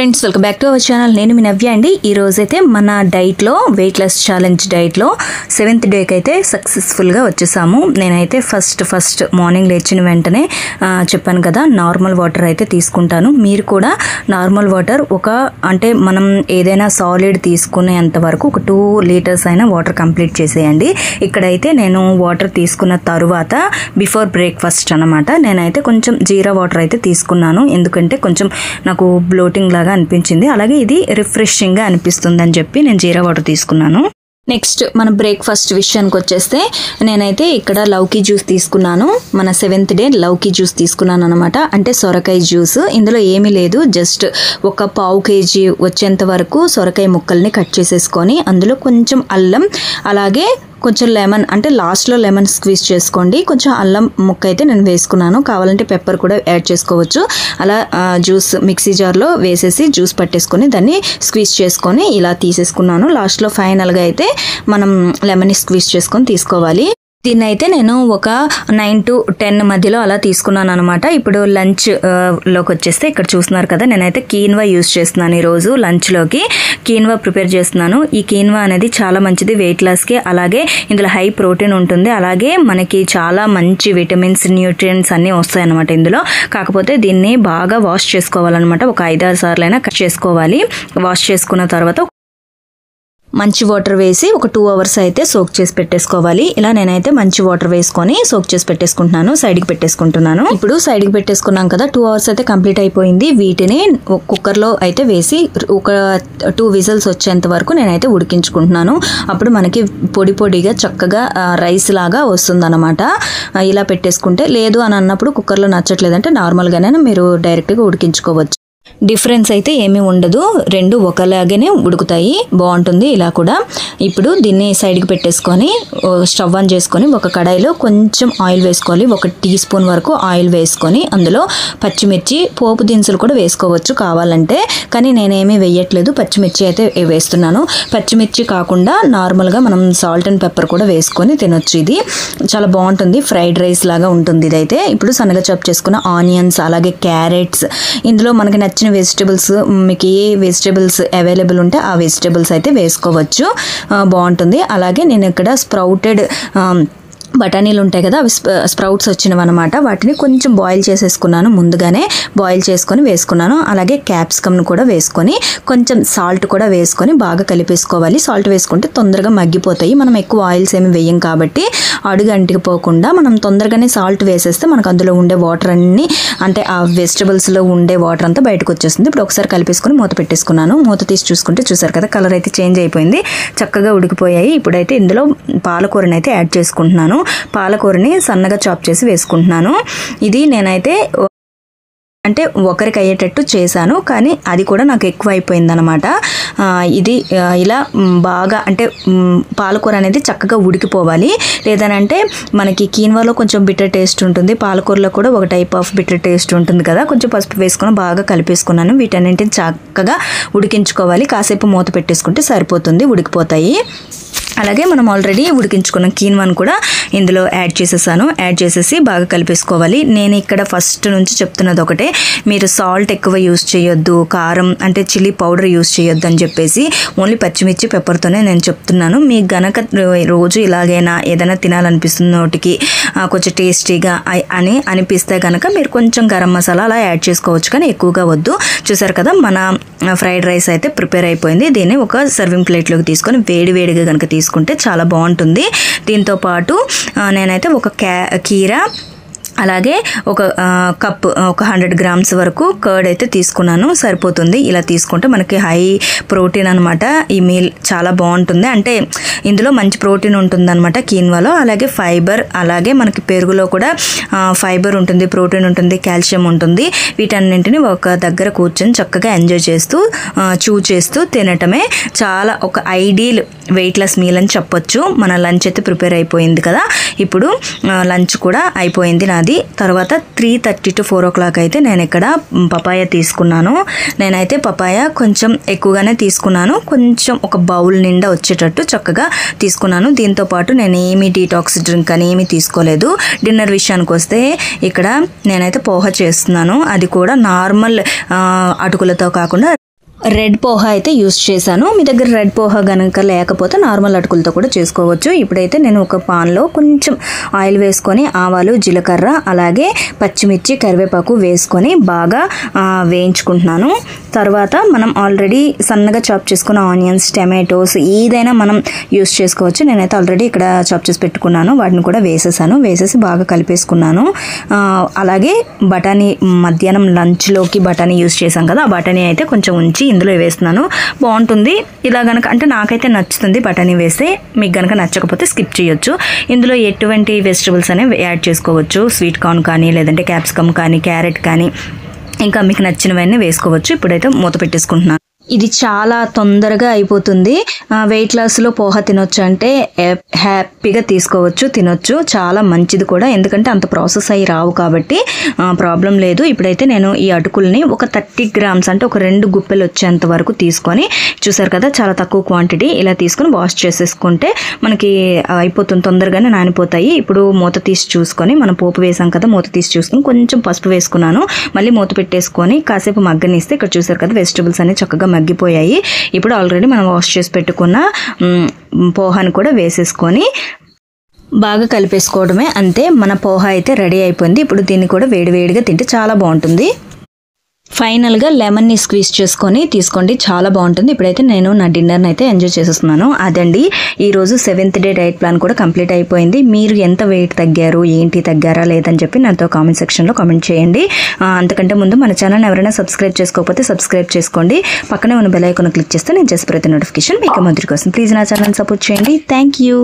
Friends welcome back to our channel. నేను మీ నవ్య అండి. ఈ రోజైతే మన డైట్లో వెయిట్ లాస్ ఛాలెంజ్ డైట్లో 7th డేకి అయితే సక్సెస్ఫుల్గా వచ్చేసాము. నేనైతే ఫస్ట్ మార్నింగ్ లేచిన వెంటనే చెప్పాను కదా నార్మల్ వాటర్ అయితే తీసుకుంటాను. మీరు కూడా నార్మల్ వాటర్ అంటే మనం ఏదైనా సాలిడ్ తీసుకునేంత వరకు ఒక 2 లీటర్స్ అయినా వాటర్ కంప్లీట్ చేసేయండి. ఇక్కడైతే నేను వాటర్ తీసుకున్న తరువాత బిఫోర్ బ్రేక్ఫాస్ట్ అనమాట నేనైతే కొంచెం జీరా వాటర్ అయితే తీసుకున్నాను. ఎందుకంటే కొంచెం నాకు బ్లోటింగ్ లాగా అనిపించింది, అలాగే ఇది రిఫ్రెషింగ్ గా అనిపిస్తుంది అని చెప్పి నేను జీరా వాటర్ తీసుకున్నాను. నెక్స్ట్ మన బ్రేక్ఫాస్ట్ విషయానికి వచ్చేస్తే నేనైతే ఇక్కడ లౌకీ జ్యూస్ తీసుకున్నాను. మన 7th డే లౌకీ జ్యూస్ తీసుకున్నాను అనమాట. అంటే సొరకాయ జ్యూస్. ఇందులో ఏమీ లేదు, జస్ట్ ఒక 1/2 kg వచ్చేంత వరకు సొరకాయ ముక్కల్ని కట్ చేసేసుకొని అందులో కొంచెం అల్లం, అలాగే కొంచెం లెమన్, అంటే లాస్ట్లో లెమన్ స్క్వీజ్ చేసుకోండి. కొంచెం అల్లం ముక్క అయితే నేను వేసుకున్నాను, కావాలంటే పెప్పర్ కూడా యాడ్ చేసుకోవచ్చు. అలా జ్యూస్ మిక్సీ జార్లో వేసేసి జ్యూస్ పట్టేసుకొని దాన్ని స్క్వీజ్ చేసుకొని ఇలా తీసేసుకున్నాను. లాస్ట్లో ఫైనల్గా అయితే మనం లెమన్ స్క్వీజ్ చేసుకొని తీసుకోవాలి. దీన్ని అయితే నేను ఒక 9 to 10 మధ్యలో అలా తీసుకున్నాను అనమాట. ఇప్పుడు లంచ్ లోకి వచ్చేస్తే ఇక్కడ చూస్తున్నారు కదా, నేనైతే కీన్వా యూజ్ చేస్తున్నాను. ఈరోజు లంచ్లోకి కీన్వా ప్రిపేర్ చేస్తున్నాను. ఈ కీన్వా అనేది చాలా మంచిది వెయిట్ లాస్కి, అలాగే ఇందులో హై ప్రోటీన్ ఉంటుంది, అలాగే మనకి చాలా మంచి విటమిన్స్, న్యూట్రియంట్స్ అన్నీ వస్తాయి అనమాట ఇందులో. కాకపోతే దీన్ని బాగా వాష్ చేసుకోవాలన్నమాట. ఒక 5-6 సార్లైనా కట్ చేసుకోవాలి. వాష్ చేసుకున్న తర్వాత మంచి వాటర్ వేసి ఒక 2 hours అయితే సోక్ చేసి పెట్టేసుకోవాలి. ఇలా నేనైతే మంచి వాటర్ వేసుకొని సోక్ చేసి పెట్టేసుకుంటున్నాను, సైడ్కి పెట్టేసుకుంటున్నాను. ఇప్పుడు సైడ్కి పెట్టేసుకున్నాం కదా, 2 hours అయితే కంప్లీట్ అయిపోయింది. వీటిని కుక్కర్లో అయితే వేసి ఒక 2 whistles వచ్చేంత వరకు నేనైతే ఉడికించుకుంటున్నాను. అప్పుడు మనకి పొడి పొడిగా చక్కగా రైస్ లాగా వస్తుందన్నమాట. ఇలా పెట్టేసుకుంటే, లేదు అని అన్నప్పుడు కుక్కర్లో నచ్చట్లేదంటే నార్మల్గానే మీరు డైరెక్ట్గా ఉడికించుకోవచ్చు. డిఫరెన్స్ అయితే ఏమీ ఉండదు, రెండు ఒకలాగానే ఉడుకుతాయి, బాగుంటుంది ఇలా కూడా. ఇప్పుడు దీన్ని సైడ్కి పెట్టేసుకొని స్టవ్ ఆన్ చేసుకొని ఒక కడాయిలో కొంచెం ఆయిల్ వేసుకోవాలి. 1 teaspoon వరకు ఆయిల్ వేసుకొని అందులో పచ్చిమిర్చి, పోపు దినుసులు కూడా వేసుకోవచ్చు కావాలంటే, కానీ నేనేమీ వేయట్లేదు, పచ్చిమిర్చి అయితే వేస్తున్నాను. పచ్చిమిర్చి కాకుండా నార్మల్గా మనం సాల్ట్ అండ్ పెప్పర్ కూడా వేసుకొని తినొచ్చు. ఇది చాలా బాగుంటుంది, ఫ్రైడ్ రైస్ లాగా ఉంటుంది ఇదైతే. ఇప్పుడు సన్నగా చాప్ చేసుకున్న ఆనియన్స్, అలాగే క్యారెట్స్, ఇందులో మనకి నచ్చిన వెజిటబుల్స్, మీకు ఏ వెజిటబుల్స్ అవైలబుల్ ఉంటే ఆ వెజిటబుల్స్ అయితే వేసుకోవచ్చు, బాగుంటుంది. అలాగే నేను ఇక్కడ స్ప్రౌటెడ్ బఠానీలు ఉంటాయి కదా, అవి స్ప్రౌట్స్ వచ్చినవి అనమాట. వాటిని కొంచెం బాయిల్ చేసేసుకున్నాను, ముందుగానే బాయిల్ చేసుకొని వేసుకున్నాను. అలాగే క్యాప్సికమ్ను కూడా వేసుకొని కొంచెం సాల్ట్ కూడా వేసుకొని బాగా కలిపేసుకోవాలి. సాల్ట్ వేసుకుంటే తొందరగా మగ్గిపోతాయి, మనం ఎక్కువ ఆయిల్స్ ఏమి వేయం కాబట్టి అడుగు అంటికిపోకుండా మనం తొందరగానే సాల్ట్ వేసేస్తే మనకు అందులో ఉండే వాటర్ అన్నీ, అంటే ఆ వెజిటబుల్స్లో ఉండే వాటర్ అంతా బయటకు వచ్చేస్తుంది. ఇప్పుడు ఒకసారి కలిపేసుకొని మూత పెట్టేసుకున్నాను. మూత తీసి చూసుకుంటే చూసారు కదా, కలర్ అయితే చేంజ్ అయిపోయింది, చక్కగా ఉడికిపోయాయి. ఇప్పుడైతే ఇందులో పాలకూరని అయితే యాడ్ చేసుకుంటున్నాను. పాలకూరని సన్నగా చాప్ చేసి వేసుకుంటున్నాను. ఇది నేనైతే అంటే ఒకరికి అయ్యేటట్టు చేశాను, కానీ అది కూడా నాకు ఎక్కువ అయిపోయిందనమాట. ఇది ఇలా బాగా, అంటే పాలకూర అనేది చక్కగా ఉడికిపోవాలి. లేదనంటే మనకి కీన్వాలో కొంచెం బిటర్ టేస్ట్ ఉంటుంది, పాలకూరలో కూడా ఒక టైప్ ఆఫ్ బిటర్ టేస్ట్ ఉంటుంది కదా. కొంచెం పసుపు వేసుకొని బాగా కలిపేసుకున్నాను. వీటన్నింటిని చక్కగా ఉడికించుకోవాలి. కాసేపు మూత పెట్టేసుకుంటే సరిపోతుంది, ఉడికిపోతాయి. అలాగే మనం ఆల్రెడీ ఉడికించుకున్న కీన్వాను కూడా ఇందులో యాడ్ చేసేసాను. యాడ్ చేసేసి బాగా కలిపేసుకోవాలి. నేను ఇక్కడ ఫస్ట్ నుంచి చెప్తున్నది ఒకటే, మీరు సాల్ట్ ఎక్కువ యూస్ చేయొద్దు, కారం అంటే చిల్లీ పౌడర్ యూస్ చేయొద్దు అని చెప్పేసి ఓన్లీ పచ్చిమిర్చి పెప్పర్తోనే నేను చెప్తున్నాను. మీకు గనక రోజు ఇలాగైనా ఏదైనా తినాలనిపిస్తుంది, నోటికి కొంచెం టేస్టీగా అని అనిపిస్తే కనుక మీరు కొంచెం గరం మసాలా అలా యాడ్ చేసుకోవచ్చు, కానీ ఎక్కువగా వద్దు. చూసారు కదా, మన ఫ్రైడ్ రైస్ అయితే ప్రిపేర్ అయిపోయింది. దీన్ని ఒక సర్వింగ్ ప్లేట్లోకి తీసుకొని వేడివేడిగా కనుక తీసుకుంటే చాలా బాగుంటుంది. దీంతో పాటు నేనైతే ఒక కీరా, అలాగే ఒక కప్, ఒక 100 grams వరకు కర్డ్ అయితే తీసుకున్నాను, సరిపోతుంది. ఇలా తీసుకుంటే మనకి హై ప్రోటీన్ అనమాట. ఈ మీల్ చాలా బాగుంటుంది, అంటే ఇందులో మంచి ప్రోటీన్ ఉంటుంది అనమాట కీన్వాలో. అలాగే ఫైబర్, అలాగే మనకి పెరుగులో కూడా ఫైబర్ ఉంటుంది, ప్రోటీన్ ఉంటుంది, కాల్షియం ఉంటుంది. వీటన్నింటిని ఒక దగ్గర కూర్చొని చక్కగా ఎంజాయ్ చేస్తూ చూ చేస్తూ తినటమే చాలా ఒక ఐడియల్ వెయిట్ లాస్ మీల్ అని చెప్పొచ్చు. మన లంచ్ అయితే ప్రిపేర్ అయిపోయింది కదా. ఇప్పుడు లంచ్ కూడా అయిపోయింది నాది. తర్వాత 3:30 to 4 o'clock అయితే నేను ఇక్కడ పపాయ తీసుకున్నాను. నేనైతే పపాయ కొంచెం ఎక్కువగానే తీసుకున్నాను, కొంచెం ఒక బౌల్ నిండా వచ్చేటట్టు చక్కగా తీసుకున్నాను. దీంతో పాటు నేను ఏమీ డీటాక్స్ డ్రింక్ అని ఏమీ తీసుకోలేదు. డిన్నర్ విషయానికి వస్తే ఇక్కడ నేనైతే పోహ చేస్తున్నాను. అది కూడా నార్మల్ అటుకులతో కాకుండా రెడ్ పోహా అయితే యూస్ చేశాను. మీ దగ్గర రెడ్ పోహా కనుక లేకపోతే నార్మల్ అటుకులతో కూడా చేసుకోవచ్చు. ఇప్పుడైతే నేను ఒక పాన్లో కొంచెం ఆయిల్ వేసుకొని ఆవాలు, జీలకర్ర, అలాగే పచ్చిమిర్చి, కరివేపాకు వేసుకొని బాగా వేయించుకుంటున్నాను. తర్వాత మనం ఆల్రెడీ సన్నగా చాప్ చేసుకున్న ఆనియన్స్, టమాటోస్ ఏదైనా మనం యూస్ చేసుకోవచ్చు. నేనైతే ఆల్రెడీ ఇక్కడ చాప్ చేసి పెట్టుకున్నాను, వాటిని కూడా వేసేసి బాగా కలిపేసుకున్నాను. అలాగే బఠానీ, మధ్యాహ్నం లంచ్లోకి బఠానీ యూస్ చేశాం కదా, ఆ బఠానీ అయితే కొంచెం ఉంచి ఇందులో వేస్తున్నాను. బాగుంటుంది ఇలా గనక, అంటే నాకైతే నచ్చుతుంది బఠానీ వేస్తే. మీకు గనక నచ్చకపోతే స్కిప్ చేయొచ్చు. ఇందులో ఎటువంటి వెజిటబుల్స్ అనేవి యాడ్ చేసుకోవచ్చు. స్వీట్ కార్న్ కానీ, లేదంటే క్యాప్సికమ్ కానీ, క్యారెట్ కానీ, ఇంకా మీకు నచ్చినవన్నీ వేసుకోవచ్చు. ఇప్పుడైతే మూత పెట్టేసుకుంటున్నాను. ఇది చాలా తొందరగా అయిపోతుంది. వెయిట్ లాస్లో పోహా తినొచ్చు అంటే హ్యాపీగా తీసుకోవచ్చు, తినొచ్చు. చాలా మంచిది కూడా, ఎందుకంటే అంత ప్రాసెస్ అయ్యి రావు కాబట్టి ప్రాబ్లం లేదు. ఇప్పుడైతే నేను ఈ అటుకుల్ని ఒక 30 గ్రామ్స్ అంటే ఒక 2 గుప్పెలు వచ్చేంత వరకు తీసుకొని, చూసారు కదా చాలా తక్కువ క్వాంటిటీ, ఇలా తీసుకొని వాష్ చేసేసుకుంటే మనకి అయిపోతుంది, తొందరగానే నానిపోతాయి. ఇప్పుడు మూత తీసి చూసుకొని, మనం పోపు వేసాం కదా, మూత తీసి చూసుకొని కొంచెం పసుపు వేసుకున్నాను. మళ్ళీ మూత పెట్టేసుకొని కాసేపు మగ్గనిస్తే, ఇక్కడ చూసారు కదా వెజిటబుల్స్ అనేవి చక్కగా మగ్గిపోయాయి. ఇప్పుడు ఆల్రెడీ మనం వాష్ చేసి పెట్టుకున్న పోహాను కూడా వేసేసుకొని బాగా కలిపేసుకోవడమే. అంతే, మన పోహా అయితే రెడీ అయిపోయింది. ఇప్పుడు దీన్ని కూడా వేడివేడిగా తింటే చాలా బాగుంటుంది. ఫైనల్గా లెమన్ని స్క్వీజ్ చేసుకొని తీసుకోండి, చాలా బాగుంటుంది. ఇప్పుడైతే నేను నా డిన్నర్ని అయితే ఎంజాయ్ చేసేస్తున్నాను. అదండి ఈరోజు 7th డే డైట్ ప్లాన్ కూడా కంప్లీట్ అయిపోయింది. మీరు ఎంత వెయిట్ తగ్గారు, ఏంటి తగ్గారా లేదని చెప్పి నాతో కామెంట్ సెక్షన్లో కామెంట్ చేయండి. అంతకంటే ముందు మన ఛానల్ని ఎవరైనా సబ్స్క్రైబ్ చేసుకోకపోతే సబ్స్క్రైబ్ చేసుకోండి. పక్కనే ఉన్న బెల్ ఐకాన్ క్లిక్ చేస్తే నేను చేసే ప్రతి నోటిఫికేషన్ మీకు మొదటి కోసం. ప్లీజ్ నా ఛానల్ని సపోర్ట్ చేయండి. Thank you.